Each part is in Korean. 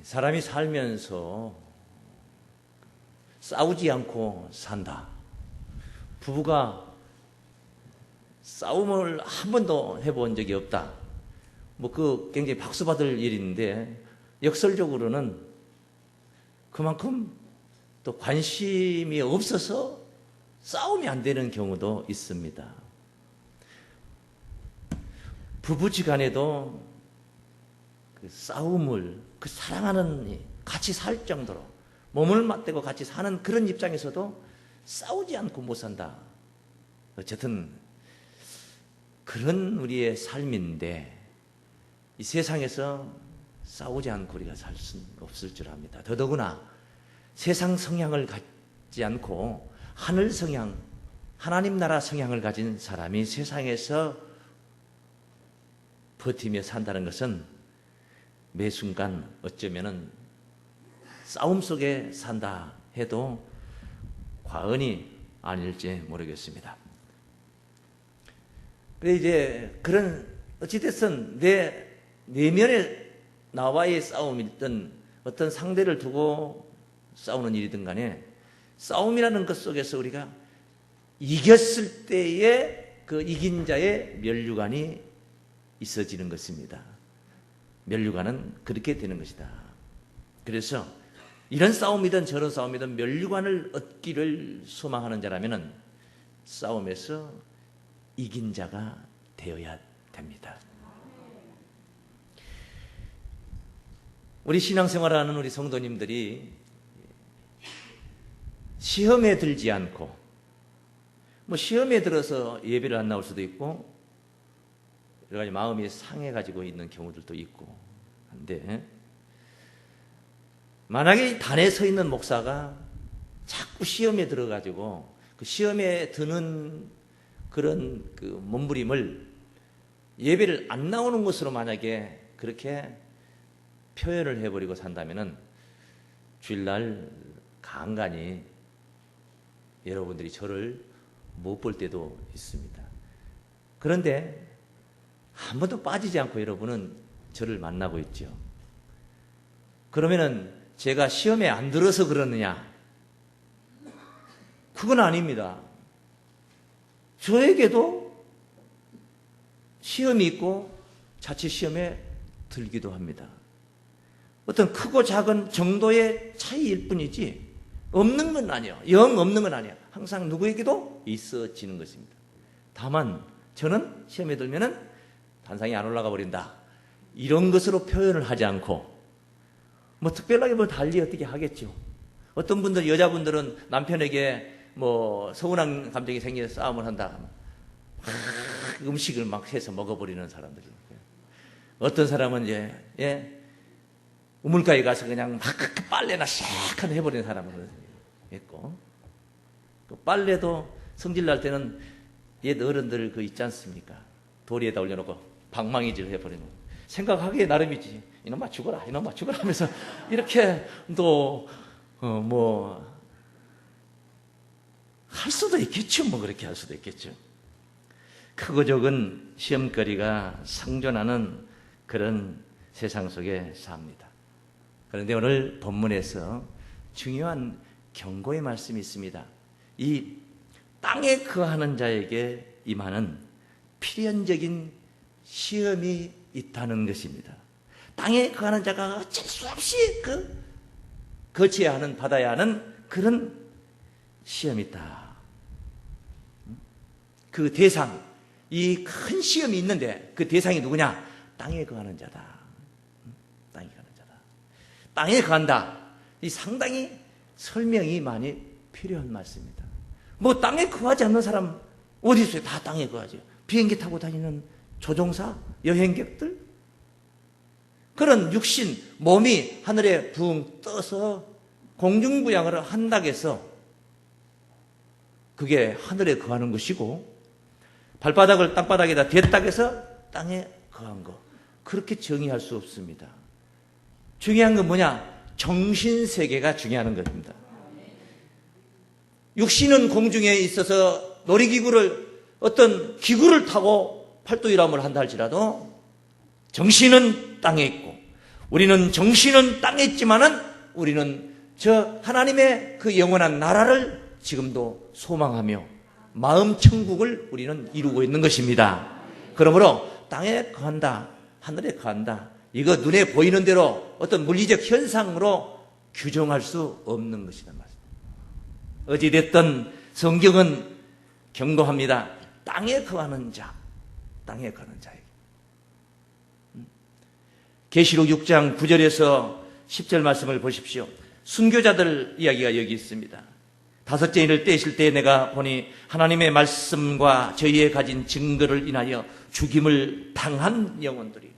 사람이 살면서 싸우지 않고 산다. 부부가 싸움을 한 번도 해본 적이 없다. 굉장히 박수 받을 일인데, 역설적으로는 그만큼 또 관심이 없어서 싸움이 안 되는 경우도 있습니다. 부부지간에도 그 싸움을, 사랑하는, 같이 살 정도로 몸을 맞대고 같이 사는 그런 입장에서도 싸우지 않고 못 산다. 어쨌든 그런 우리의 삶인데, 이 세상에서 싸우지 않고 우리가 살 수는 없을 줄 압니다. 더더구나 세상 성향을 갖지 않고 하늘 성향, 하나님 나라 성향을 가진 사람이 세상에서 버티며 산다는 것은 매 순간 어쩌면은 싸움 속에 산다 해도 과언이 아닐지 모르겠습니다. 그래 이제 그런 어찌됐든 내 내면에 나와의 싸움이든 어떤 상대를 두고 싸우는 일이든 간에 싸움이라는 것 속에서 우리가 이겼을 때의 그 이긴 자의 면류관이 있어지는 것입니다. 면류관은 그렇게 되는 것이다. 그래서 이런 싸움이든 저런 싸움이든 면류관을 얻기를 소망하는 자라면은 싸움에서 이긴 자가 되어야 됩니다. 우리 신앙생활하는 우리 성도님들이 시험에 들지 않고, 시험에 들어서 예배를 안 나올 수도 있고 여러 가지 마음이 상해가지고 있는 경우들도 있고 한데, 만약에 단에 서 있는 목사가 자꾸 시험에 들어가지고 그 시험에 드는 그런 그 몸부림을 예배를 안 나오는 것으로 만약에 그렇게 표현을 해버리고 산다면은 주일날 간간히 여러분들이 저를 못 볼 때도 있습니다. 그런데 한 번도 빠지지 않고 여러분은 저를 만나고 있죠. 그러면은 제가 시험에 안 들어서 그러느냐? 그건 아닙니다. 저에게도 시험이 있고 자칫 시험에 들기도 합니다. 어떤 크고 작은 정도의 차이일 뿐이지 없는 건 아니에요. 영 없는 건 아니에요. 항상 누구에게도 있어지는 것입니다. 다만 저는 시험에 들면은 단상이 안 올라가 버린다, 이런 것으로 표현을 하지 않고 특별하게 달리 어떻게 하겠죠. 어떤 분들, 여자분들은 남편에게 서운한 감정이 생겨서 싸움을 한다, 음식을 막 해서 먹어버리는 사람들이. 어떤 사람은 우물가에 가서 그냥 막 빨래나 샥 해버리는 사람은 있고, 그 빨래도 성질 날 때는 옛 어른들 있지 않습니까? 도리에다 올려놓고 방망이질 해버리는 거. 생각하기에 나름이지. 이놈아 죽어라, 이놈아 죽어라 하면서 이렇게 또 할 수도 있겠죠. 그렇게 할 수도 있겠죠. 크고 적은 시험거리가 상존하는 그런 세상 속에 삽니다. 그런데 오늘 본문에서 중요한 경고의 말씀이 있습니다. 이 땅에 거하는 자에게 임하는 필연적인 시험이 있다는 것입니다. 땅에 거하는 자가 어쩔 수 없이 거쳐야 하는, 받아야 하는 그런 시험이 있다. 그 대상, 이 큰 시험이 있는데 그 대상이 누구냐? 땅에 거하는 자다. 땅에 거하는 자다. 땅에 거한다. 이 상당히 설명이 많이 필요한 말씀입니다. 땅에 거하지 않는 사람 어디 있어요? 다 땅에 거하죠. 비행기 타고 다니는 조종사, 여행객들, 그런 육신, 몸이 하늘에 붕 떠서 공중부양을 한다고 해서 그게 하늘에 거하는 것이고, 발바닥을 땅바닥에다 댔다고 해서 땅에 거한 거, 그렇게 정의할 수 없습니다. 중요한 건 뭐냐? 정신세계가 중요한 것입니다. 육신은 공중에 있어서 놀이기구를, 어떤 기구를 타고 팔도일함을 한다 할지라도 정신은 땅에 있고 우리는 정신은 땅에 있지만은 우리는 저 하나님의 그 영원한 나라를 지금도 소망하며 마음 천국을 우리는 이루고 있는 것입니다. 그러므로 땅에 거한다, 하늘에 거한다, 이거 눈에 보이는 대로 어떤 물리적 현상으로 규정할 수 없는 것이다 말이다. 어찌됐든 성경은 경고합니다. 땅에 거하는 자, 땅에 거하는 자에게. 계시록 6장 9절에서 10절 말씀을 보십시오. 순교자들 이야기가 여기 있습니다. 다섯째 인을 떼실 때 내가 보니 하나님의 말씀과 저희의 가진 증거를 인하여 죽임을 당한 영혼들이,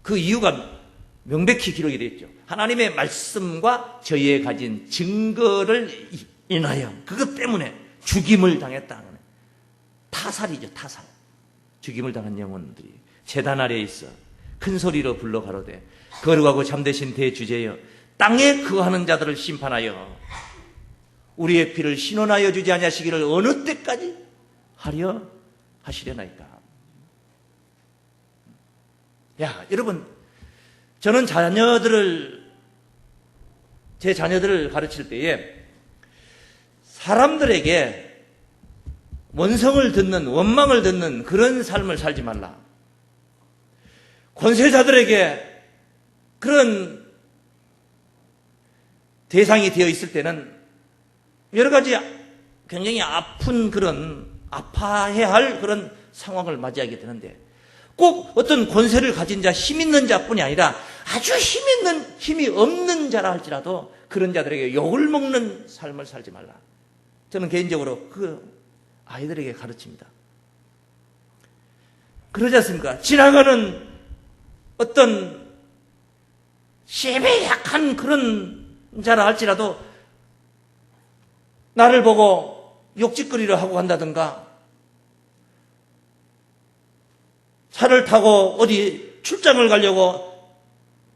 그 이유가 명백히 기록이 되어 있죠. 하나님의 말씀과 저희의 가진 증거를 인하여, 그것 때문에 죽임을 당했다. 타살이죠, 타살. 죽임을 당한 영혼들이 제단 아래에 있어 큰 소리로 불러 가로되 거룩하고 참되신 대주제여, 땅에 거하는 자들을 심판하여 우리의 피를 신원하여 주지 아니하시기를 어느 때까지 하려 하시려나이까. 야, 여러분, 저는 제 자녀들을 가르칠 때에 사람들에게 원성을 듣는, 원망을 듣는 그런 삶을 살지 말라. 권세자들에게 그런 대상이 되어 있을 때는 여러 가지 굉장히 아파해야 할 그런 상황을 맞이하게 되는데, 꼭 어떤 권세를 가진 자, 힘 있는 자뿐이 아니라 아주 힘이 없는 자라 할지라도 그런 자들에게 욕을 먹는 삶을 살지 말라. 저는 개인적으로 그 아이들에게 가르칩니다. 그러지 않습니까? 지나가는 어떤 심히 약한 그런 자라 할지라도 나를 보고 욕짓거리를 하고 간다든가, 차를 타고 어디 출장을 가려고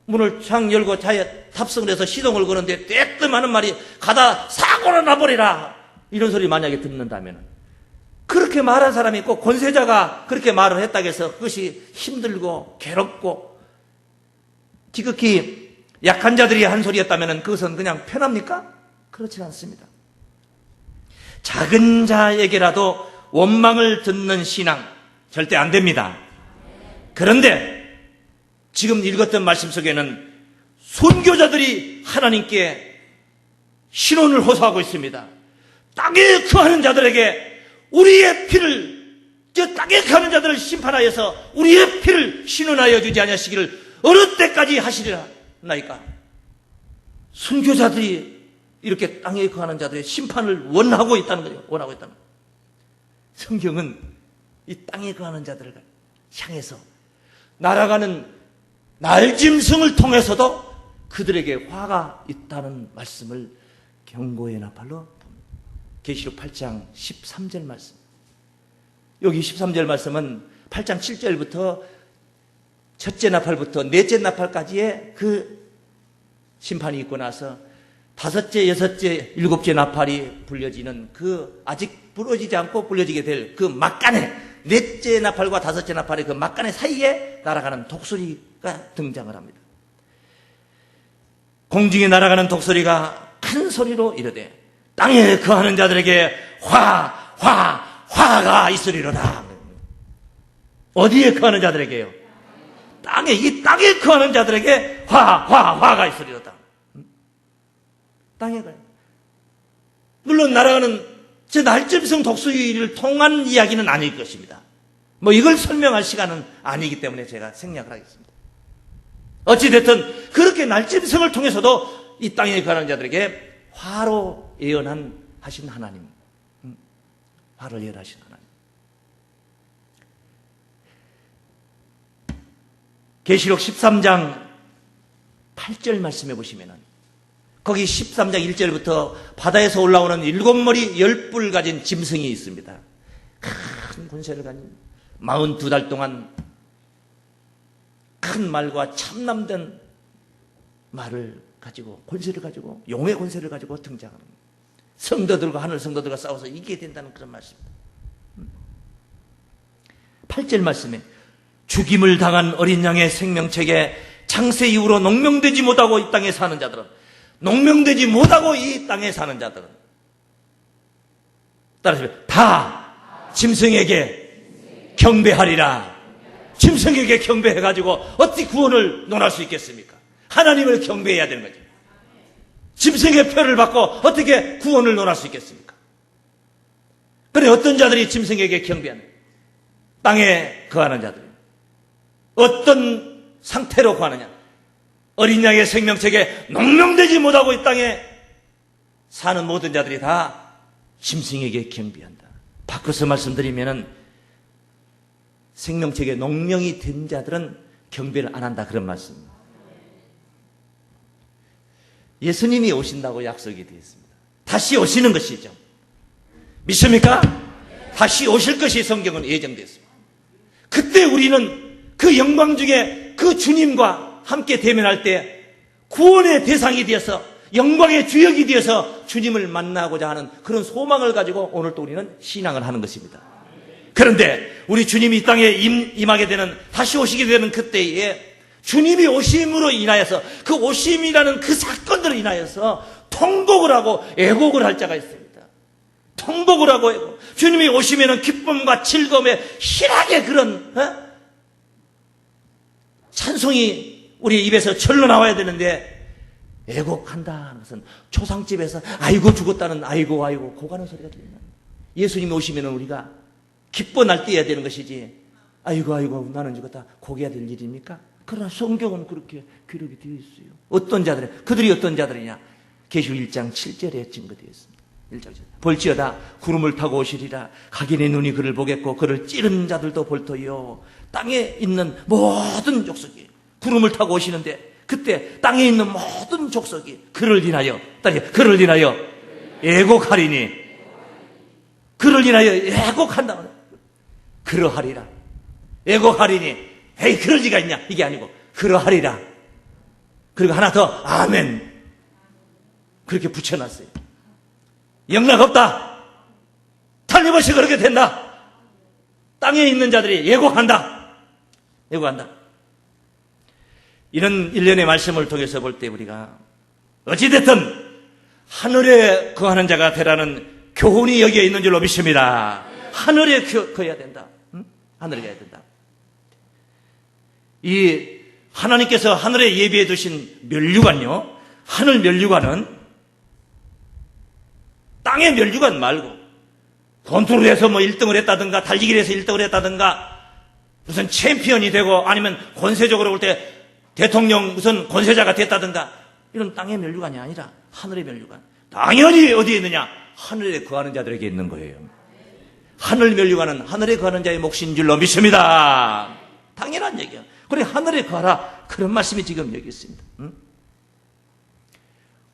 문을 창 열고 차에 탑승을 해서 시동을 거는데 떼뜸하는 말이 가다 사고나 나버리라, 이런 소리 만약에 듣는다면, 그렇게 말한 사람이 있고 권세자가 그렇게 말을 했다고 해서 그것이 힘들고 괴롭고 지극히 약한 자들이 한 소리였다면 그것은 그냥 편합니까? 그렇지 않습니다. 작은 자에게라도 원망을 듣는 신앙 절대 안 됩니다. 그런데 지금 읽었던 말씀 속에는 선교자들이 하나님께 신원을 호소하고 있습니다. 땅에 거하는 자들에게 우리의 피를, 저 땅에 거하는 자들을 심판하여서 우리의 피를 신원하여 주지 아니하시기를 어느 때까지 하시리라나이까. 선교자들이 이렇게 땅에 거하는 자들의 심판을 원하고 있다는 거죠. 원하고 있다는 거죠. 성경은 이 땅에 거하는 자들을 향해서 날아가는 날짐승을 통해서도 그들에게 화가 있다는 말씀을 경고의 나팔로 계시록 8장 13절 말씀. 여기 13절 말씀은 8장 7절부터 첫째 나팔부터 넷째 나팔까지의 그 심판이 있고 나서 다섯째, 여섯째, 일곱째 나팔이 불려지는 그 아직 부러지지 않고 불려지게 될 그 막간에, 넷째 나팔과 다섯째 나팔의 그 막간의 사이에 날아가는 독수리가 등장을 합니다. 공중에 날아가는 독수리가 큰 소리로 이르되 땅에 거하는 자들에게 화가 있으리로다. 어디에 거하는 자들에게요? 이 땅에 거하는 자들에게 화가 있으리로다. 땅에 가요. 물론 날아가는 저 날짐승 독수리를 통한 이야기는 아닐 것입니다. 이걸 설명할 시간은 아니기 때문에 제가 생략을 하겠습니다. 어찌됐든 그렇게 날짐승을 통해서도 이 땅에 거하는 자들에게 화로 예언하신 하나님, 화를 예언하신 하나님. 계시록 13장 8절 말씀해 보시면은 거기 13장 1절부터 바다에서 올라오는 7머리 10뿔 가진 짐승이 있습니다. 큰 권세를 가진 42달 동안 큰 말과 참남된 말을 가지고, 권세를 가지고, 용의 권세를 가지고 등장합니다. 성도들과 하늘 성도들과 싸워서 이기게 된다는 그런 말씀입니다. 8절 말씀에 죽임을 당한 어린 양의 생명책에 창세 이후로 농명되지 못하고 이 땅에 사는 자들은, 농명되지 못하고 이 땅에 사는 자들은, 따라서 다 짐승에게 경배하리라. 짐승에게 경배해가지고 어떻게 구원을 논할 수 있겠습니까? 하나님을 경배해야 되는 거죠. 짐승의 표를 받고 어떻게 구원을 논할 수 있겠습니까? 그래, 어떤 자들이 짐승에게 경배하는, 땅에 거하는 자들, 어떤 상태로 거하느냐? 어린 양의 생명책에 농명되지 못하고 이 땅에 사는 모든 자들이 다 짐승에게 경배한다. 바꿔서 말씀드리면은 생명책에 농명이 된 자들은 경배를 안 한다, 그런 말씀. 예수님이 오신다고 약속이 되어 있습니다. 다시 오시는 것이죠. 믿습니까? 다시 오실 것이 성경은 예정되었습니다. 그때 우리는 그 영광 중에 그 주님과 함께 대면할 때 구원의 대상이 되어서 영광의 주역이 되어서 주님을 만나고자 하는 그런 소망을 가지고 오늘 또 우리는 신앙을 하는 것입니다. 그런데 우리 주님이 이 땅에 임하게 되는, 다시 오시게 되는 그때에 주님이 오심으로 인하여서, 그 오심이라는 그 사건들을 인하여서 통곡을 하고 애곡을 할 자가 있습니다. 통곡을 하고 애곡. 주님이 오시면은 기쁨과 즐거움에 희락의 그런 찬송이 우리 입에서 절로 나와야 되는데, 애곡한다 하는 것은 초상집에서 아이고 죽었다는 아이고 고가는 소리가 들리는, 예수님이 오시면은 우리가 기뻐 날뛰어야 되는 것이지, 아이고 나는 죽었다 고개야 될 일입니까? 그러나 성경은 그렇게 기록이 되어 있어요. 어떤 자들이, 그들이 어떤 자들이냐? 계시록 1장 7절에 증거되어 있습니다. 1장 7절. 볼지어다 구름을 타고 오시리라. 각인의 눈이 그를 보겠고 그를 찌른 자들도 볼터요. 땅에 있는 모든 족속이 구름을 타고 오시는데, 그때 땅에 있는 모든 족속이 그를 인하여 애곡하리니, 그를 인하여 애곡한다. 그러하리라. 애곡하리니, 에이 그럴 리가 있냐, 이게 아니고 그러하리라. 그리고 하나 더, 아멘, 그렇게 붙여놨어요. 영락 없다, 틀림없이 그렇게 된다. 땅에 있는 자들이 애곡한다. 이런 일련의 말씀을 통해서 볼 때 우리가 어찌됐든 하늘에 거하는 자가 되라는 교훈이 여기에 있는 줄로 믿습니다. 하늘에 거해야 된다. 하늘에 가야 된다. 이 하나님께서 하늘에 예비해 두신 면류관요, 하늘 면류관은 땅의 면류관 말고 권투를 해서 뭐 1등을 했다든가, 달리기를 해서 1등을 했다든가, 무슨 챔피언이 되고 아니면 권세적으로 볼 때 대통령 무슨 권세자가 됐다든가, 이런 땅의 면류관이 아니라 하늘의 면류관. 당연히 어디에 있느냐? 하늘에 거하는 자들에게 있는 거예요. 하늘 면류관은 하늘에 거하는 자의 몫인 줄로 믿습니다. 당연한 얘기야. 그래, 하늘에 거하라, 그런 말씀이 지금 여기 있습니다.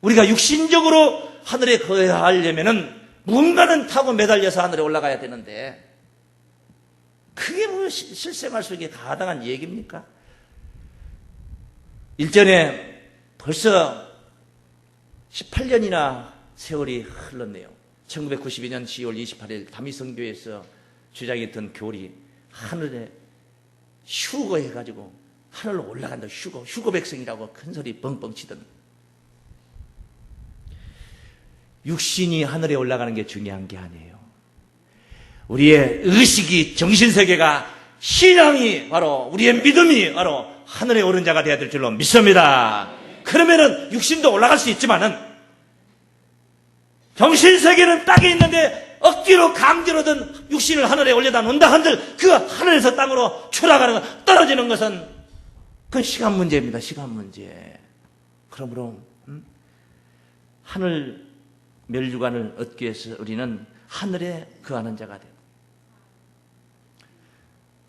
우리가 육신적으로 하늘에 거해야 하려면은 무언가는 타고 매달려서 하늘에 올라가야 되는데, 그게 뭐 실생활 속에 가당한 얘기입니까? 일전에 벌써 18년이나 세월이 흘렀네요. 1992년 10월 28일 다미성교에서 주장했던 교리, 하늘에 휴거 해가지고 하늘로 올라간다, 휴거 백성이라고 큰 소리 뻥뻥 치던. 육신이 하늘에 올라가는 게 중요한 게 아니에요. 우리의 의식이, 정신세계가, 신앙이 바로, 우리의 믿음이 바로 하늘에 오른 자가 되어야 될 줄로 믿습니다. 그러면은 육신도 올라갈 수 있지만은 정신세계는 땅에 있는데 억지로 강제로든 육신을 하늘에 올려다 놓는다 한들, 그 하늘에서 땅으로 추락하는 것, 떨어지는 것은 그건 시간 문제입니다. 시간 문제. 그러므로 하늘 멸류관을 얻기 위해서 우리는 하늘에 거하는 자가 돼요.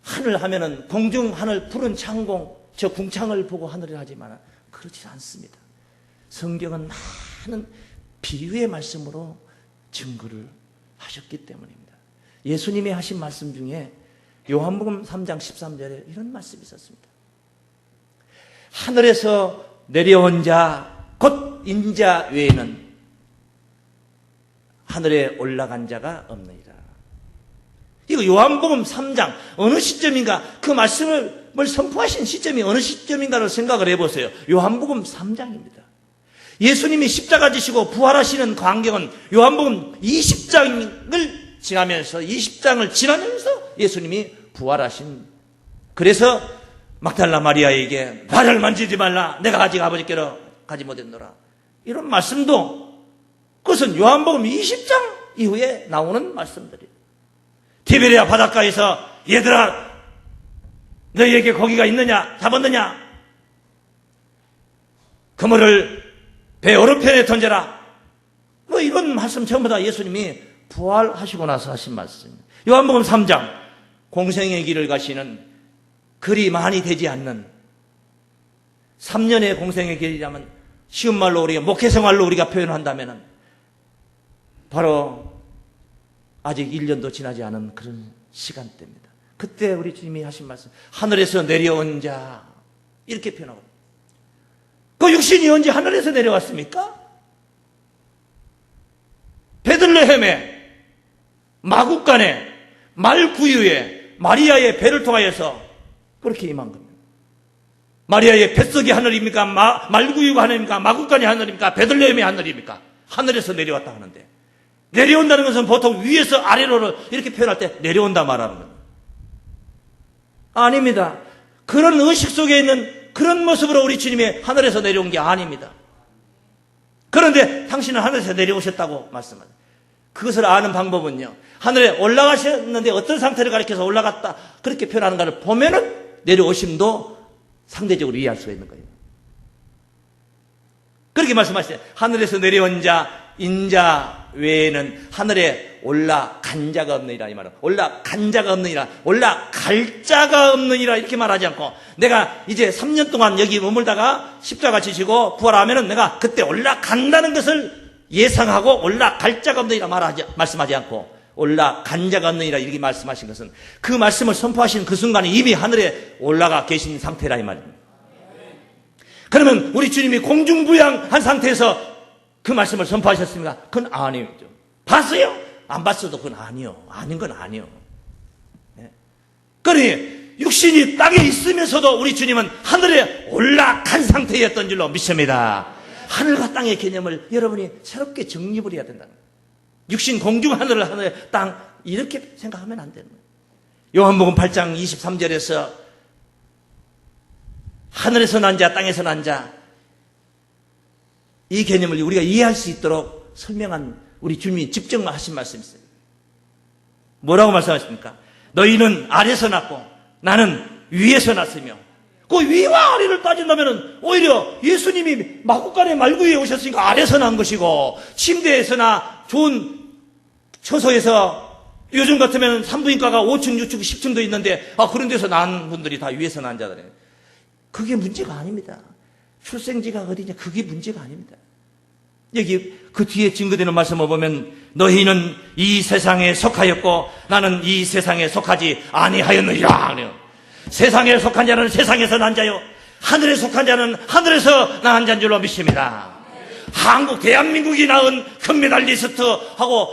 하늘 하면은 공중 하늘 푸른 창공, 저 궁창을 보고 하늘을 하지만 그렇지 않습니다. 성경은 많은 비유의 말씀으로 증거를 하셨기 때문입니다. 예수님이 하신 말씀 중에 요한복음 3장 13절에 이런 말씀이 있었습니다. 하늘에서 내려온 자, 곧 인자 외에는 하늘에 올라간 자가 없느니라. 이거 요한복음 3장 어느 시점인가 그 말씀을 복음을 선포하신 시점이 어느 시점인가를 생각을 해보세요. 요한복음 3장입니다. 예수님이 십자가 지시고 부활하시는 광경은 요한복음 20장을 지나면서 20장을 지나면서 예수님이 부활하신, 그래서 막달라 마리아에게 발을 만지지 말라, 내가 아직 아버지께로 가지 못했노라, 이런 말씀도 그것은 요한복음 20장 이후에 나오는 말씀들이에요. 티베리아 바닷가에서 얘들아 너희에게 고기가 있느냐, 잡았느냐, 그물을 배 오른편에 던져라, 뭐 이런 말씀 전부 다 예수님이 부활하시고 나서 하신 말씀입니다. 요한복음 3장 공생의 길을 가시는 그리 많이 되지 않는 3년의 공생의 길이라면 쉬운 말로 우리가 목회생활로 우리가 표현한다면 바로 아직 1년도 지나지 않은 그런 시간대입니다. 그때 우리 주님이 하신 말씀, 하늘에서 내려온 자, 이렇게 표현하거든요. 그 육신이 언제 하늘에서 내려왔습니까? 베들레헴에 마구간에 말구유에 마리아의 배를 통하여서 그렇게 임한 겁니다. 마리아의 뱃속이 하늘입니까? 말구유가 하늘입니까? 마구간이 하늘입니까? 베들레헴이 하늘입니까? 하늘에서 내려왔다 하는데, 내려온다는 것은 보통 위에서 아래로 이렇게 표현할 때 내려온다 말하는 겁니다. 아닙니다. 그런 의식 속에 있는 그런 모습으로 우리 주님이 하늘에서 내려온 게 아닙니다. 그런데 당신은 하늘에서 내려오셨다고 말씀합니다. 그것을 아는 방법은요, 하늘에 올라가셨는데 어떤 상태를 가리켜서 올라갔다 그렇게 표현하는가를 보면은 내려오심도 상대적으로 이해할 수가 있는 거예요. 그렇게 말씀하시죠. 하늘에서 내려온 자, 인자 외에는 하늘에 올라간 자가 없느니라, 이 말은 올라간 자가 없느니라, 올라갈 자가 없느니라 이렇게 말하지 않고, 내가 이제 3년 동안 여기 머물다가 십자가 지시고 부활하면은 내가 그때 올라간다는 것을 예상하고 올라갈 자가 없느니라 말씀하지 않고 올라간 자가 없느니라 이렇게 말씀하신 것은 그 말씀을 선포하신 그 순간에 이미 하늘에 올라가 계신 상태라 이 말입니다. 그러면 우리 주님이 공중부양한 상태에서 그 말씀을 선포하셨습니까? 그건 아니죠. 봤어요? 안 봤어도 그건 아니요. 아닌 건 아니요. 네. 그러니 육신이 땅에 있으면서도 우리 주님은 하늘에 올라간 상태였던 줄로 믿습니다. 하늘과 땅의 개념을 여러분이 새롭게 정립을 해야 된다는 거예요. 육신 공중 하늘을 하늘 땅 이렇게 생각하면 안 되는 거예요. 요한복음 8장 23절에서 하늘에서 난 자, 땅에서 난 자, 이 개념을 우리가 이해할 수 있도록 설명한 우리 주님이 집정하신 말씀이 있어요. 뭐라고 말씀하십니까? 너희는 아래서 났고 나는 위에서 났으며, 그 위와 아래를 따진다면 오히려 예수님이 마구간에 말구유에 오셨으니까 아래서 난 것이고, 침대에서나 좋은 처소에서 요즘 같으면 산부인과가 5층, 6층, 10층도 있는데 그런 데서 난 분들이 다 위에서 난 자들이에요. 그게 문제가 아닙니다. 출생지가 어디냐, 그게 문제가 아닙니다. 여기 그 뒤에 증거되는 말씀을 보면 너희는 이 세상에 속하였고 나는 이 세상에 속하지 아니하였느니라. 세상에 속한 자는 세상에서 난 자요, 하늘에 속한 자는 하늘에서 난 자인 줄로 믿습니다. 한국 대한민국이 낳은 금메달리스트하고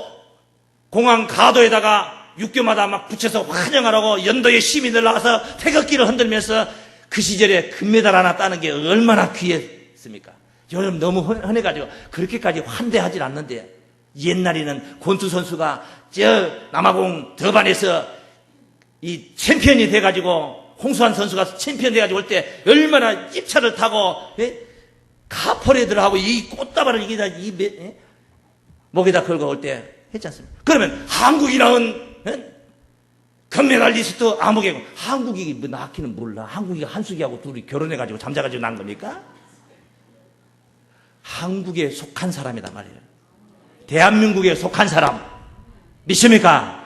공항 가도에다가 육교마다 막 붙여서 환영하라고 연도의 시민들 나가서 태극기를 흔들면서 그 시절에 금메달 하나 따는 게 얼마나 귀했습니까? 요즘 너무 흔해가지고 그렇게까지 환대하진 않는데, 옛날에는 권투 선수가 저 남아공 더반에서 이 챔피언이 돼가지고, 홍수환 선수가 챔피언 돼가지고 올 때 얼마나 입차를 타고 카포레들하고 이 꽃다발을 목에다 걸고 올 때 했지 않습니까? 그러면 한국이 낳은 금메달리스트 아무개고, 한국이 뭐 낳기는 몰라. 한국이가 한숙이하고 둘이 결혼해가지고 잠자가지고 난 겁니까? 한국에 속한 사람이다 말이에요. 대한민국에 속한 사람 믿습니까?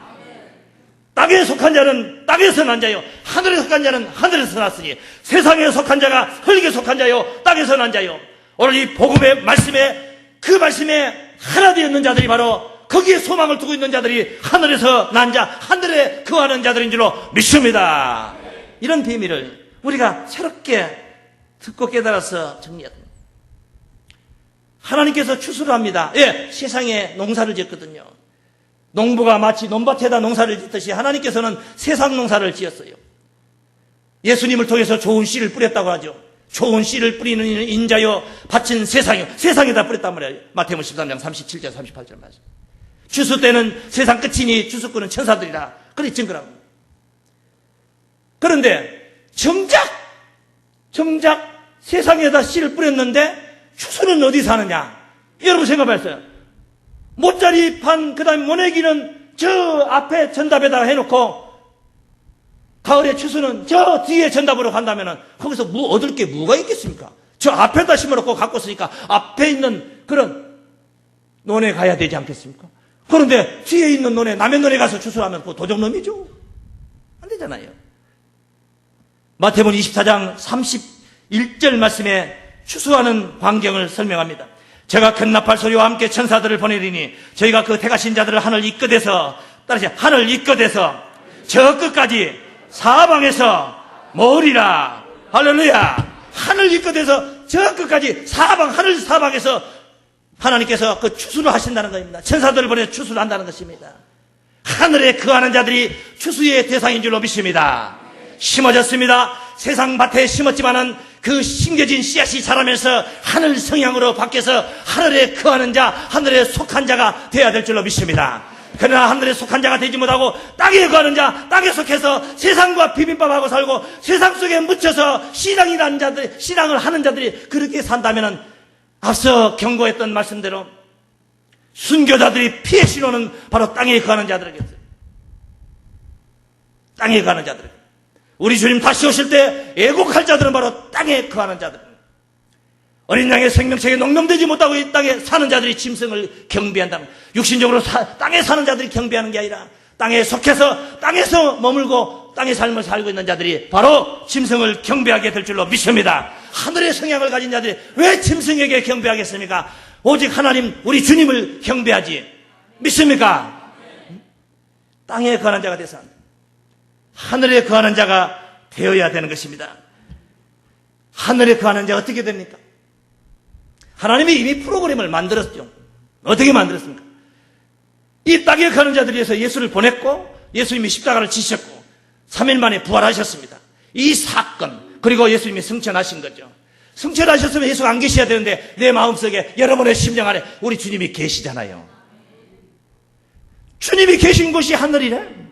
땅에 속한 자는 땅에서 난 자요, 하늘에 속한 자는 하늘에서 났으니 세상에 속한 자가 흙에 속한 자요, 땅에서 난 자요. 오늘 이 복음의 말씀에, 그 말씀에 하나 되었는 자들이 바로 거기에 소망을 두고 있는 자들이 하늘에서 난 자, 하늘에 거하는 자들인 줄로 믿습니다. 이런 비밀을 우리가 새롭게 듣고 깨달아서 정리합니다. 하나님께서 추수를 합니다. 예, 세상에 농사를 짓거든요. 농부가 마치 논밭에다 농사를 짓듯이 하나님께서는 세상 농사를 지었어요. 예수님을 통해서 좋은 씨를 뿌렸다고 하죠. 좋은 씨를 뿌리는 이는 인자요 밭은 세상이요. 세상에다 뿌렸단 말이에요. 마태복음 13장 37절 38절 말씀. 추수 때는 세상 끝이니 추수꾼은 천사들이라. 그래 증거라고. 그런데 정작 세상에다 씨를 뿌렸는데 추수는 어디서 하느냐? 여러분 생각해봤어요. 모짜리판 그다음에 모내기는 저 앞에 전답에다 해놓고 가을에 추수는 저 뒤에 전답으로 간다면은 거기서 얻을 게 뭐가 있겠습니까? 저 앞에다 심어놓고 갖고 있으니까 앞에 있는 그런 논에 가야 되지 않겠습니까? 그런데 뒤에 있는 논에 남의 논에 가서 추수하면 그거 도적놈이죠. 안 되잖아요. 마태복음 24장 31절 말씀에 추수하는 광경을 설명합니다. 제가 큰 나팔 소리와 함께 천사들을 보내리니 저희가 그 택하신 자들을 하늘 이끌어서 따라서 하늘 이끌어서 저 끝까지 사방에서 모으리라. 할렐루야. 하늘 이끌어서 저 끝까지 하늘 사방에서 하나님께서 그 추수를 하신다는 것입니다. 천사들을 보내서 추수를 한다는 것입니다. 하늘에 거하는 자들이 추수의 대상인 줄로 믿습니다. 심어졌습니다. 세상 밭에 심었지만은 그 심겨진 씨앗이 자라면서 하늘 성향으로 바뀌어서 하늘에 거하는 자, 하늘에 속한 자가 되어야 될 줄로 믿습니다. 그러나 하늘에 속한 자가 되지 못하고 땅에 거하는 자, 땅에 속해서 세상과 비빔밥하고 살고 세상 속에 묻혀서 신앙을 하는 자들이 그렇게 산다면은 앞서 경고했던 말씀대로 순교자들이 피해 신호는 바로 땅에 거하는 자들에게였어요. 땅에 거하는 자들. 우리 주님 다시 오실 때 애곡할 자들은 바로 땅에 거하는 자들. 어린 양의 생명책에 농염되지 못하고 이 땅에 사는 자들이 짐승을 경배한다면 육신적으로 땅에 사는 자들이 경배하는 게 아니라 땅에 속해서 땅에서 머물고 땅의 삶을 살고 있는 자들이 바로 짐승을 경배하게 될 줄로 믿습니다. 하늘의 성향을 가진 자들이 왜 짐승에게 경배하겠습니까? 오직 하나님 우리 주님을 경배하지. 믿습니까? 땅에 거하는 자가 돼서 하늘에 거하는 자가 되어야 되는 것입니다. 하늘에 거하는 자가 어떻게 됩니까? 하나님이 이미 프로그램을 만들었죠. 어떻게 만들었습니까? 이 땅에 거하는 자들을 위해서 예수를 보냈고 예수님이 십자가를 지셨고 3일 만에 부활하셨습니다. 이 사건 그리고 예수님이 승천하신 거죠. 승천하셨으면 예수가 안 계셔야 되는데 내 마음속에 여러분의 심령 안에 우리 주님이 계시잖아요. 주님이 계신 곳이 하늘이래.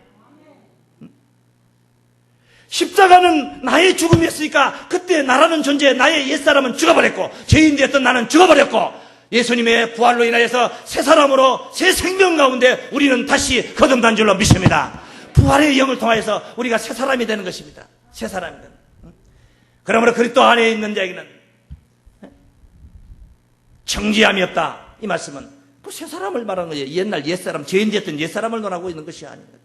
십자가는 나의 죽음이었으니까 그때 나라는 존재, 나의 옛사람은 죽어버렸고 죄인 되었던 나는 죽어버렸고 예수님의 부활로 인하여서 새 사람으로 새 생명 가운데 우리는 다시 거듭난 줄로 믿습니다. 부활의 영을 통하여서 우리가 새 사람이 되는 것입니다. 새 사람이 되는. 그러므로 그리스도 안에 있는 자에게는 정죄함이 없다. 이 말씀은 그 새 사람을 말하는 거예요. 옛날 옛사람, 죄인 되었던 옛사람을 논하고 있는 것이 아닙니다.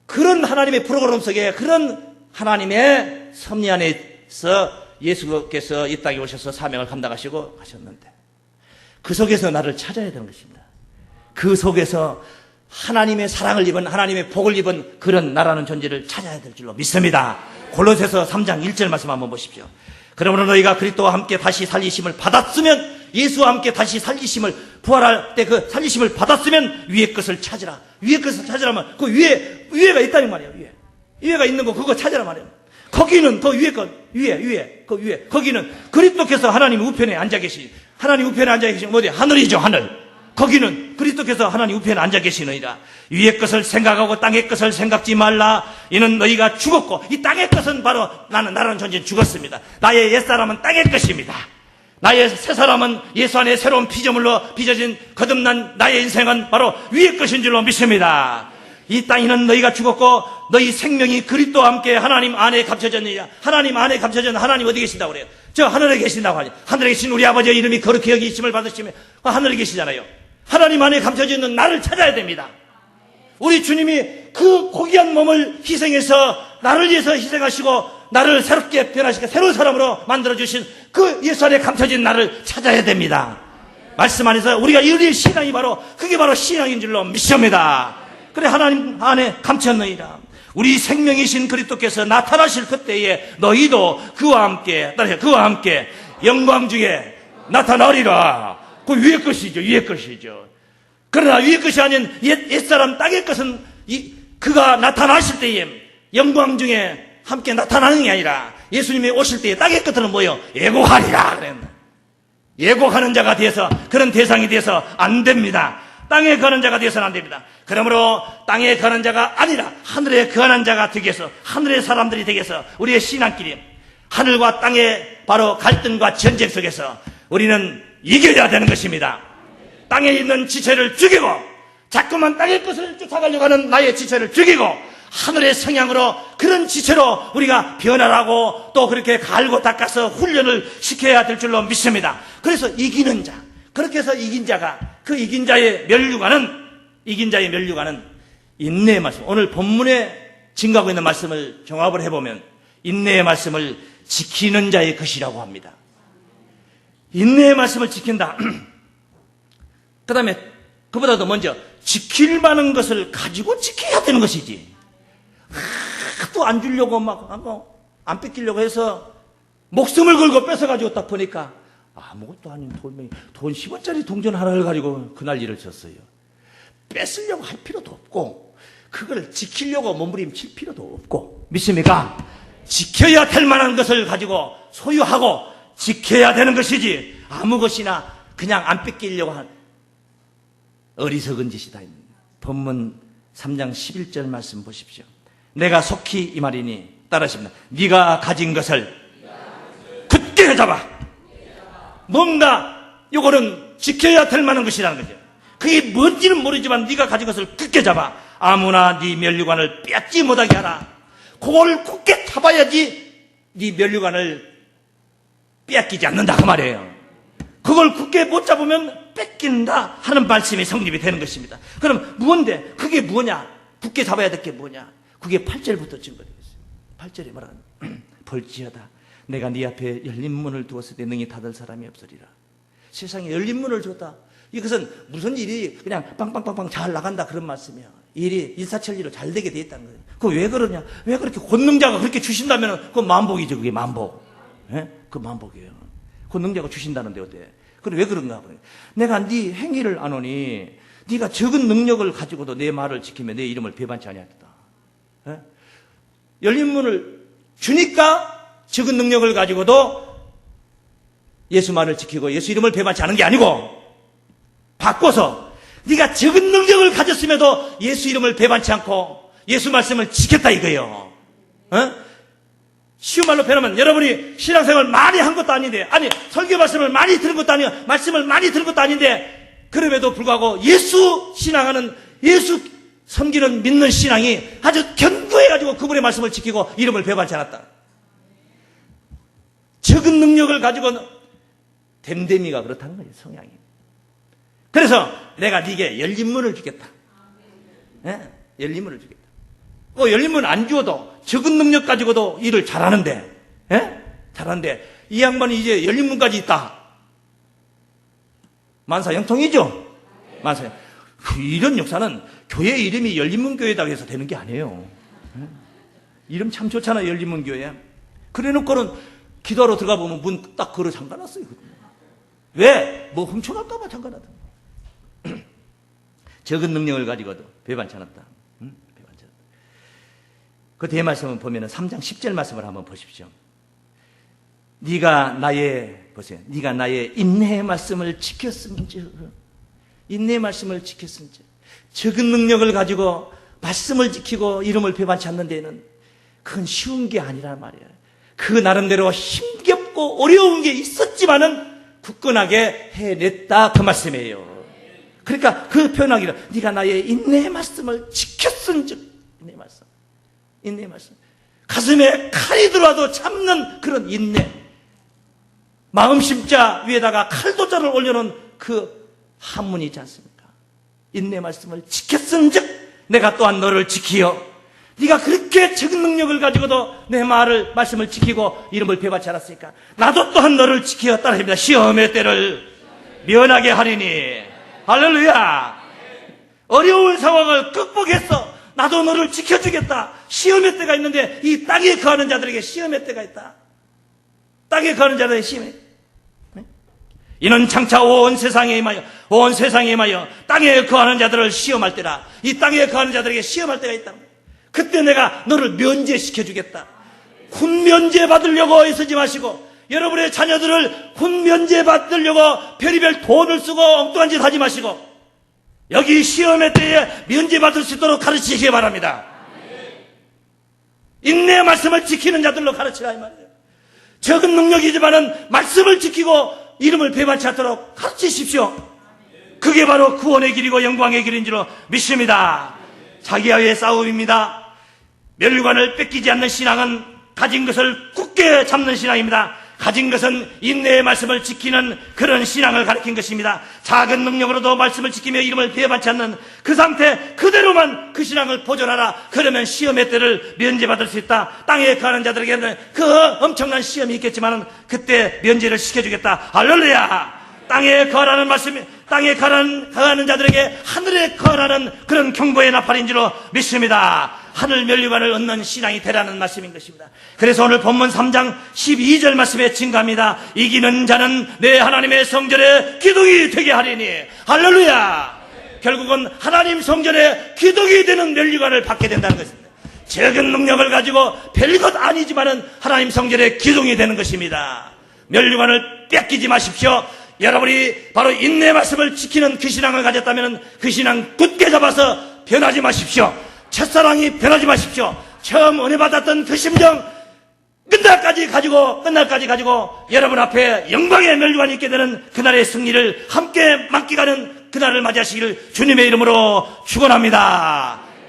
그런 하나님의 프로그램 속에 그런 하나님의 섭리 안에서 예수께서 이 땅에 오셔서 사명을 감당하시고 가셨는데 그 속에서 나를 찾아야 되는 것입니다. 그 속에서 하나님의 사랑을 입은 하나님의 복을 입은 그런 나라는 존재를 찾아야 될 줄로 믿습니다. 골로새서 3장 1절 말씀 한번 보십시오. 그러므로 너희가 그리스도와 함께 다시 살리심을 받았으면 예수와 함께 다시 살리심을 부활할 때 그 살리심을 받았으면 위의 것을 찾으라. 위의 것을 찾으라면 그 위에가 있다는 말이에요. 위에가 있는 거 그거 찾으라 말이에요. 거기는 더 위에 것 위에 거기는 그리스도께서 하나님 우편에 앉아 계시. 하나님 우편에 앉아 계시는 어디? 하늘이죠, 하늘. 거기는 그리스도께서 하나님 우편에 앉아 계시느니라. 위의 것을 생각하고 땅의 것을 생각지 말라. 이는 너희가 죽었고 이 땅의 것은 바로 나라는 존재는 죽었습니다. 나의 옛사람은 땅의 것입니다. 나의 새 사람은 예수 안에 새로운 피조물로 빚어진 거듭난 나의 인생은 바로 위의 것인 줄로 믿습니다. 이 땅에는 너희가 죽었고 너희 생명이 그리스도와 함께 하나님 안에 감춰졌느냐. 하나님 안에 감춰졌는 하나님 어디 계신다고 그래요? 저 하늘에 계신다고 하죠. 하늘에 계신 우리 아버지의 이름이 거룩히 여기심을 받으시며 하늘에 계시잖아요. 하나님 안에 감춰져 있는 나를 찾아야 됩니다. 우리 주님이 그 고귀한 몸을 희생해서 나를 위해서 희생하시고 나를 새롭게 변화시켜 새로운 사람으로 만들어주신 그 예수 안에 감춰진 나를 찾아야 됩니다. 말씀 안에서 우리가 이룰 신앙이 바로 그게 바로 신앙인 줄로 믿습니다. 그래 하나님 안에 감췄느니라. 우리 생명이신 그리스도께서 나타나실 그때에 너희도 그와 함께 영광 중에 나타나리라. 그 위의 것이죠. 그러나 위의 것이 아닌 옛사람 땅의 것은 그가 나타나실 때에 영광 중에 함께 나타나는 게 아니라 예수님이 오실 때에 땅의 끝으로 모여 예고하리라 그랬나. 예고하는 자가 되어서 그런 대상이 되어서 안 됩니다. 땅에 거하는 자가 되어서는 안 됩니다. 그러므로 땅에 거하는 자가 아니라 하늘에 거하는 자가 되기 위해서, 하늘의 사람들이 되기 위해서 우리의 신앙길이 하늘과 땅의 바로 갈등과 전쟁 속에서 우리는 이겨야 되는 것입니다. 땅에 있는 지체를 죽이고 자꾸만 땅의 것을 쫓아가려고 하는 나의 지체를 죽이고 하늘의 성향으로 그런 지체로 우리가 변화하고 또 그렇게 갈고 닦아서 훈련을 시켜야 될 줄로 믿습니다. 그래서 이기는 자, 그렇게 해서 이긴 자가, 그 이긴 자의 면류관은 인내의 말씀. 오늘 본문에 증가하고 있는 말씀을 종합을 해보면 인내의 말씀을 지키는 자의 것이라고 합니다. 인내의 말씀을 지킨다. 그 다음에 그보다도 먼저 지킬 만한 것을 가지고 지켜야 되는 것이지. 또 안 주려고 안 뺏기려고 해서 목숨을 걸고 뺏어가지고 딱 보니까 아무것도 아닌 돈 10원짜리 동전 하나를 가지고 그날 일을 졌어요. 뺏으려고 할 필요도 없고 그걸 지키려고 몸부림칠 필요도 없고, 믿습니까? 지켜야 될 만한 것을 가지고 소유하고 지켜야 되는 것이지 아무 것이나 그냥 안 뺏기려고 한 어리석은 짓이다. 본문 3장 11절 말씀 보십시오. 내가 속히 이 말이니, 따라하십니다. 네가 가진 것을 굳게 잡아. 뭔가 요거는 지켜야 될 만한 것이라는 거죠. 그게 뭔지는 모르지만 네가 가진 것을 굳게 잡아. 아무나 네 면류관을 빼앗지 못하게 하라. 그걸 굳게 잡아야지 네 면류관을 빼앗기지 않는다 그 말이에요. 그걸 굳게 못 잡으면 뺏긴다 하는 말씀이 성립이 되는 것입니다. 그럼 무언데? 그게 뭐냐? 굳게 잡아야 될 게 뭐냐? 그게 8절부터 증거되겠어요. 8절에 말하는 볼지어다 내가 네 앞에 열린 문을 두었을 때 능히 닫을 사람이 없으리라. 세상에 열린 문을 줬다. 이것은 무슨 일이 그냥 빵빵빵빵 잘 나간다 그런 말씀이야. 일이 일사천리로 잘 되게 돼 있다는 거예요. 그거 왜 그러냐? 왜 그렇게 권능자가 그렇게 주신다면 그건 만복이죠. 그게 만복. 예? 그 만복이에요. 권능자가 주신다는데 어때? 그래 왜 그런가? 내가 네 행위를 아노니 네가 적은 능력을 가지고도 내 말을 지키면 내 이름을 배반치 아니하겠다. 예? 열린 문을 주니까 적은 능력을 가지고도 예수 말을 지키고 예수 이름을 배반치 않은 게 아니고 바꿔서 네가 적은 능력을 가졌음에도 예수 이름을 배반치 않고 예수 말씀을 지켰다 이거예요. 어? 쉬운 말로 표현하면 여러분이 신앙생활 많이 한 것도 아닌데, 아니 설교 말씀을 많이 들은 것도 아니고 말씀을 많이 들은 것도 아닌데 그럼에도 불구하고 예수 신앙하는, 예수 섬기는 믿는 신앙이 아주 견고해가지고 그분의 말씀을 지키고 이름을 배반치 않았다. 적은 능력을 가지고 댐댐이가 그렇다는 거예요. 성향이. 그래서 내가 네게 열린 문을 주겠다. 예? 열린 문을 주겠다. 열린 문 안 주어도 적은 능력 가지고도 일을 잘하는데, 예? 잘하는데 이 양반이 이제 열린 문까지 있다. 만사형통이죠. 만사형. 이런 역사는 교회 이름이 열린문교회다 해서 되는 게 아니에요. 예? 이름 참 좋잖아요. 열린문교회. 그래놓고는 기도하러 들어가 보면 문 딱 걸어 잠가놨어요. 왜? 뭐 훔쳐갈까봐 잠가놨다. 적은 능력을 가지고도 배반치 않았다. 배반치 않았다. 그 뒤에 말씀을 보면 3장 10절 말씀을 한번 보십시오. 네가 나의 인내의 말씀을 지켰음즉, 인내의 말씀을 지켰음즉, 적은 능력을 가지고 말씀을 지키고 이름을 배반치 않는 데에는 그건 쉬운 게 아니란 말이에요. 그 나름대로 힘겹고 어려운 게 있었지만은 굳건하게 해냈다 그 말씀이에요. 그러니까 그 표현하기를 네가 나의 인내의 말씀을 지켰은즉, 인내의 말씀, 가슴에 칼이 들어와도 참는 그런 인내, 마음심자 위에다가 칼도자를 올려놓은 그 한문이 있지 않습니까? 인내의 말씀을 지켰은즉 내가 또한 너를 지키어. 네가 그렇게 적은 능력을 가지고도 내 말씀을 지키고 이름을 배반치 않았으니까 나도 또한 너를 지키어. 따라합니다. 시험의 때를 면하게 하리니. 할렐루야. 어려운 상황을 극복했어. 나도 너를 지켜주겠다. 시험의 때가 있는데 이 땅에 거하는 자들에게 시험의 때가 있다. 땅에 거하는 자들에게 시험의 때. 이는 장차 온 세상에 임하여 땅에 거하는 자들을 시험할 때라. 이 땅에 거하는 자들에게 시험할 때가 있다. 그때 내가 너를 면제시켜 주겠다. 훈면제 받으려고 애쓰지 마시고, 여러분의 자녀들을 훈면제 받으려고 별의별 돈을 쓰고 엉뚱한 짓 하지 마시고, 여기 시험의 때에 면제 받을 수 있도록 가르치시기 바랍니다. 인내의 말씀을 지키는 자들로 가르치라 이 말이에요. 적은 능력이지만은 말씀을 지키고 이름을 배반치 않도록 가르치십시오. 그게 바로 구원의 길이고 영광의 길인 줄로 믿습니다. 자기와의 싸움입니다. 멸류관을 뺏기지 않는 신앙은 가진 것을 굳게 잡는 신앙입니다. 가진 것은 인내의 말씀을 지키는 그런 신앙을 가리킨 것입니다. 작은 능력으로도 말씀을 지키며 이름을 배반치 않는 그 상태 그대로만 그 신앙을 보존하라. 그러면 시험의 때를 면제받을 수 있다. 땅에 거하는 자들에게는 그 엄청난 시험이 있겠지만 그때 면제를 시켜주겠다. 할렐루야. 땅에 거하라는 말씀이, 땅에 거하는 자들에게 하늘에 거하라는 그런 경고의 나팔인 줄로 믿습니다. 하늘 멸류관을 얻는 신앙이 되라는 말씀인 것입니다. 그래서 오늘 본문 3장 12절 말씀에 증가합니다. 이기는 자는 내 하나님의 성전에 기둥이 되게 하리니. 할렐루야. 결국은 하나님 성전에 기둥이 되는 멸류관을 받게 된다는 것입니다. 적은 능력을 가지고 별것 아니지만은 하나님 성전에 기둥이 되는 것입니다. 멸류관을 뺏기지 마십시오. 여러분이 바로 인내 말씀을 지키는 그 신앙을 가졌다면 그 신앙 굳게 잡아서 변하지 마십시오. 첫사랑이 변하지 마십시오. 처음 은혜 받았던 그 심정 끝날까지 가지고 여러분 앞에 영광의 멸류관이 있게 되는 그날의 승리를 함께 만끽하는 그날을 맞이하시기를 주님의 이름으로 축원합니다.